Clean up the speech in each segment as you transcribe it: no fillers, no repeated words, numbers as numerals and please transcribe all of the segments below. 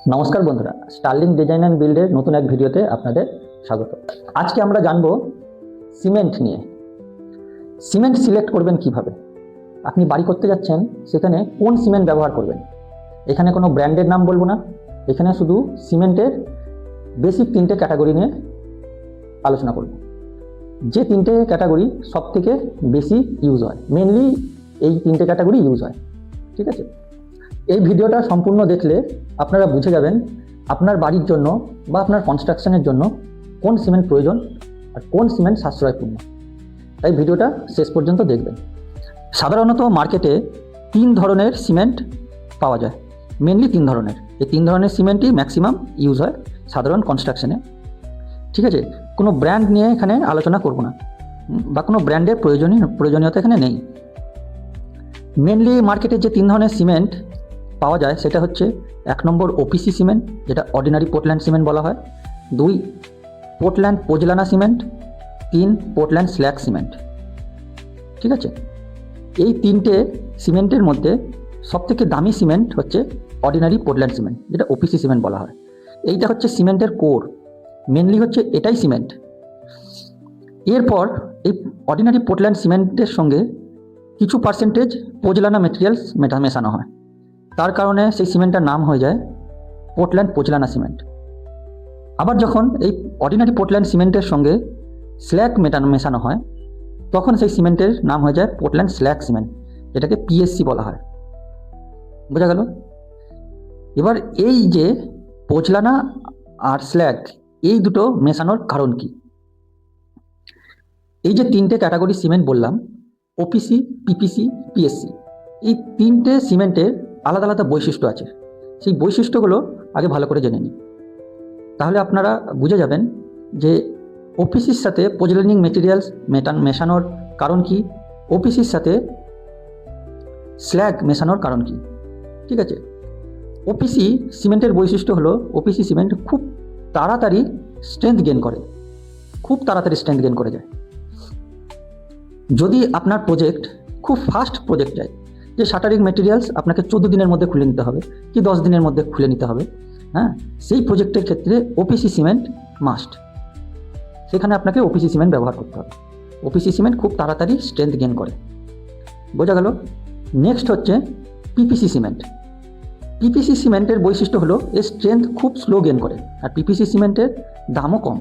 নমস্কার বন্ধুরা, Sterling design and বিল্ডের নতুন এক ভিডিওতে আপনাদের স্বাগত। আজকে আমরা জানব সিমেন্ট নিয়ে। সিমেন্ট সিলেক্ট করবেন কিভাবে। আপনি বাড়ি করতে যাচ্ছেন, সেখানে কোন সিমেন্ট ব্যবহার করবেন। এখানে কোনো ব্র্যান্ডের নাম বলবো না, এখানে শুধু সিমেন্টের বেসিক তিনটে ক্যাটাগরি নিয়ে আলোচনা করব। যে তিনটে ক্যাটাগরি সব থেকে বেশি ইউজ হয়, মেনলি এই তিনটে ক্যাটাগরি ইউজ হয়। ঠিক আছে, এই ভিডিওটা সম্পূর্ণ দেখলে আপনারা বুঝে যাবেন আপনার বাড়ির জন্য বা আপনার কনস্ট্রাকশনের জন্য কোন সিমেন্ট প্রয়োজন আর কোন সিমেন্ট সাশ্রয়পূর্ণ। তাই ভিডিওটা শেষ পর্যন্ত দেখবেন। সাধারণত মার্কেটে তিন ধরনের সিমেন্ট পাওয়া যায়, মেনলি তিন ধরনের। এই তিন ধরনের সিমেন্টই ম্যাক্সিমাম ইউজ হয় সাধারণ কনস্ট্রাকশনে। ঠিক আছে, কোনো ব্র্যান্ড নিয়ে এখানে আলোচনা করব না, বা কোনো ব্র্যান্ডের প্রয়োজনীয়তা এখানে নেই। মেনলি মার্কেটে যে তিন ধরনের সিমেন্ট পাওয়া যায় সেটা হচ্ছে 1 নম্বর ওপিসি সিমেন্ট, যেটা অর্ডিনারি পোর্টল্যান্ড সিমেন্ট বলা হয়। 2 Portland pozzolana cement. 3 Portland slag cement. ঠিক আছে, এই তিনটে সিমেন্টের মধ্যে সবথেকে দামি সিমেন্ট হচ্ছে অর্ডিনারি পোর্টল্যান্ড সিমেন্ট, যেটা ওপিসি সিমেন্ট বলা হয়। এইটা হচ্ছে সিমেন্টের কোর, মেনলি হচ্ছে এটাই সিমেন্ট। এরপর এই অর্ডিনারি পোর্টল্যান্ড সিমেন্টের সঙ্গে কিছু পার্সেন্টেজ পোজলানা মেটেরিয়ালস মেশানো হয়, তার কারণে সেই সিমেন্টটার নাম হয়ে যায় পোর্টল্যান্ড পোজলানা সিমেন্ট। আবার যখন এই অর্ডিনারি পোর্টল্যান্ড সিমেন্টের সঙ্গে স্ল্যাগ মেশানো হয়, তখন সেই সিমেন্টের নাম হয়ে যায় পোর্টল্যান্ড স্ল্যাগ সিমেন্ট, যেটাকে পিএসসি বলা হয়। বোঝা গেল? এবার এই যে পোজলানা আর স্ল্যাগ, এই দুটো মেশানোর কারণ কি? এই যে তিনটে ক্যাটাগরি সিমেন্ট বললাম, ওপিসি, পিপিসি, পিএসসি, এই তিনটে সিমেন্টের আলাদা আলাদা বৈশিষ্ট্য আছে। সেই বৈশিষ্ট্যগুলো আগে ভালো করে জেনে নিন, তাহলে আপনারা বুঝে যাবেন যে ওপিসির সাথে পোজলানিং মেটেরিয়ালস মেশানোর কারণ কি, ওপিসির সাথে স্ল্যাগ মেশানোর কারণ কি। ঠিক আছে, ওপিসি সিমেন্টের বৈশিষ্ট্য হলো ওপিসি সিমেন্ট খুব তাড়াতাড়ি স্ট্রেংথ গেইন করে, খুব তাড়াতাড়ি স্ট্রেংথ গেইন করে যায়। যদি আপনার প্রজেক্ট খুব ফাস্ট প্রজেক্ট যায়, যে শাটারিং মেটেরিয়ালস আপনাকে 14 দিনের মধ্যে খুলে নিতে হবে কি 10 দিনের মধ্যে খুলে নিতে হবে, হ্যাঁ, সেই প্রজেক্টের ক্ষেত্রে ওপিসি সিমেন্ট মাস্ট। সেখানে আপনাকে ওপিসি সিমেন্ট ব্যবহার করতে হবে। ওপিসি সিমেন্ট খুব তাড়াতাড়ি স্ট্রেংথ গেইন করে। বোঝা গেল? নেক্সট হচ্ছে পিপিসি সিমেন্ট। পিপিসি সিমেন্টের বৈশিষ্ট্য হলো এর স্ট্রেংথ খুব স্লো গেইন করে, আর পিপিসি সিমেন্টের দামও কম।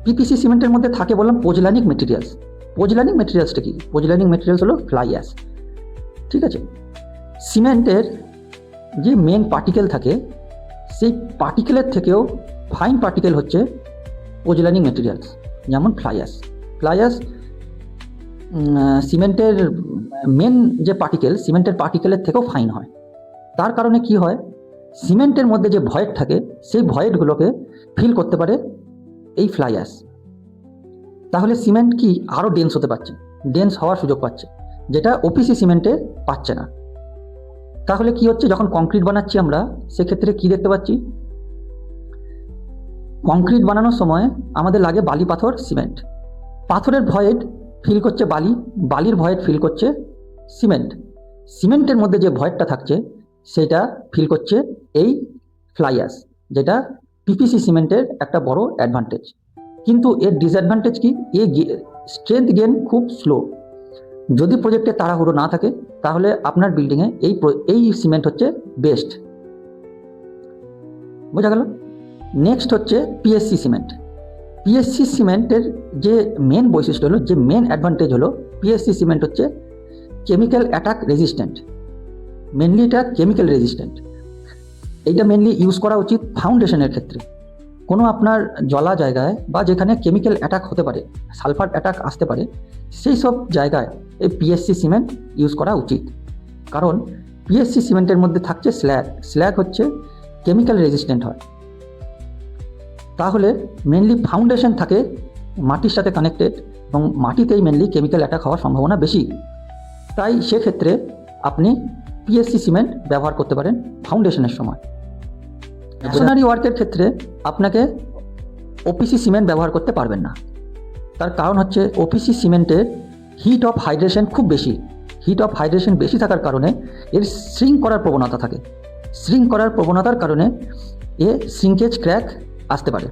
পিপিসি সিমেন্টের মধ্যে থাকে বললাম পোজলানিক মেটেরিয়ালস। পোজলানিক মেটেরিয়ালসটা কি? পোজলানিক মেটেরিয়ালস হলো ফ্লাই অ্যাশ। ঠিক আছে, সিমেন্টের যে মেন পার্টিকেল থাকে, সেই পার্টিকেলের থেকেও ফাইন পার্টিকেল হচ্ছে পোজলানিক মেটেরিয়ালস, যেমন ফ্লাই অ্যাশ। ফ্লাই অ্যাশ সিমেন্টের মেন যে পার্টিকেল, সিমেন্টের পার্টিকেলের থেকেও ফাইন হয়। তার কারণে কি হয়, সিমেন্টের মধ্যে যে ভয়েড থাকে, সেই ভয়েডগুলোকে ফিল করতে পারে এই ফ্লাই অ্যাশ। তাহলে সিমেন্ট কি আরও ডেন্স হতে পারছে, ডেন্স হওয়ার সুযোগ পাচ্ছে, যেটা ওপিসি সিমেন্টে পাচ্ছে না। তাহলে কি হচ্ছে, যখন কংক্রিট বানাচ্ছি আমরা, সেক্ষেত্রে কি দেখতে পাচ্ছি, কংক্রিট বানানোর সময় আমাদের লাগে বালি পাথর সিমেন্ট। পাথরের ভয়েড ফিল করছে বালি, বালির ভয়েড ফিল করছে সিমেন্ট। সিমেন্টের মধ্যে যে ভয়েডটা থাকছে সেটা ফিল করছে এই ফ্লাই অ্যাশ, যেটা পিপিসি সিমেন্টের একটা বড় অ্যাডভান্টেজ। কিন্তু এর ডিসঅ্যাডভান্টেজ কি, এ স্ট্রেংথ গেইন খুব স্লো। যদি প্রজেক্টে তাড়াহুড়ো না থাকে, তাহলে আপনার বিল্ডিংয়ে এই সিমেন্ট হচ্ছে বেস্ট। বোঝা গেল? নেক্সট হচ্ছে পিএসসি সিমেন্ট। পিএসসি সিমেন্টের যে মেন বৈশিষ্ট্য হলো, যে মেন অ্যাডভান্টেজ হলো, পিএসসি সিমেন্ট হচ্ছে কেমিক্যাল অ্যাটাক রেজিস্ট্যান্ট। মেনলি এটা কেমিক্যাল রেজিস্ট্যান্ট। এইটা মেনলি ইউজ করা উচিত ফাউন্ডেশনের ক্ষেত্রে। কোনো আপনার জলা জায়গায় বা যেখানে কেমিক্যাল অ্যাটাক হতে পারে, সালফার অ্যাটাক আসতে পারে, সেই সব জায়গায় এই পিএসসি সিমেন্ট ইউজ করা উচিত। কারণ পিএসসি সিমেন্টের মধ্যে থাকছে স্ল্যাগ। স্ল্যাগ হচ্ছে কেমিক্যাল রেজিস্ট্যান্ট হয়। তাহলে মেনলি ফাউন্ডেশন থাকে মাটির সাথে কানেক্টেড, এবং মাটিতেই মেনলি কেমিক্যাল অ্যাটাক হওয়ার সম্ভাবনা বেশি। তাই সেক্ষেত্রে আপনি পিএসসি সিমেন্ট ব্যবহার করতে পারেন ফাউন্ডেশনের সময়। মেশনারি ওয়ার্কের ক্ষেত্রে আপনাকে ওপিসি সিমেন্ট ব্যবহার করতে পারবেন না। তার কারণ হচ্ছে ওপিসি সিমেন্টের হিট অফ হাইড্রেশন খুব বেশি। হিট অফ হাইড্রেশন বেশি থাকার কারণে এর শ্রিঙ্ক করার প্রবণতা থাকে। শ্রিঙ্ক করার প্রবণতার কারণে শ্রিঙ্কেজ ক্র্যাক আসতে পারে,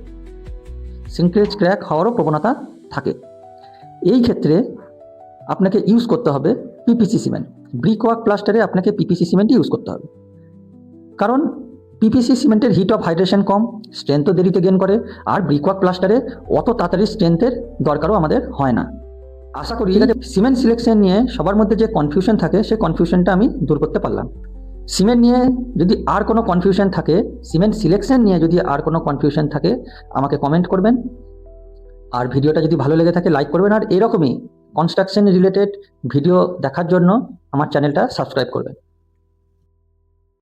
শ্রিঙ্কেজ ক্র্যাক হওয়ারও প্রবণতা থাকে। এই ক্ষেত্রে আপনাকে ইউজ করতে হবে পিপিসি সিমেন্ট। ব্রিক ওয়ার্ক প্লাস্টারে আপনাকে পিপিসি সিমেন্টই ইউজ করতে হবে, কারণ পিপিসি সিমেন্টের হিট অফ হাইড্রেশন কম, স্ট্রেংথও দেরিতে গেন করে, আর ব্রিক ওয়ার্ক প্লাস্টারে অত তাড়াতাড়ি স্ট্রেংথের দরকারও আমাদের হয় না। আশা করি সিমেন্ট সিলেকশন নিয়ে সবার মধ্যে যে কনফিউশন থাকে সেই কনফিউশনটা আমি দূর করতে পারলাম। সিমেন্ট নিয়ে যদি আর কোনো কনফিউশন থাকে, সিমেন্ট সিলেকশন নিয়ে যদি আর কোনো কনফিউশন থাকে, আমাকে কমেন্ট করবেন। আর ভিডিওটা যদি ভালো লেগে থাকে লাইক করবেন, আর এরকমই কনস্ট্রাকশন রিলেটেড ভিডিও দেখার জন্য আমার চ্যানেলটা সাবস্ক্রাইব করবেন।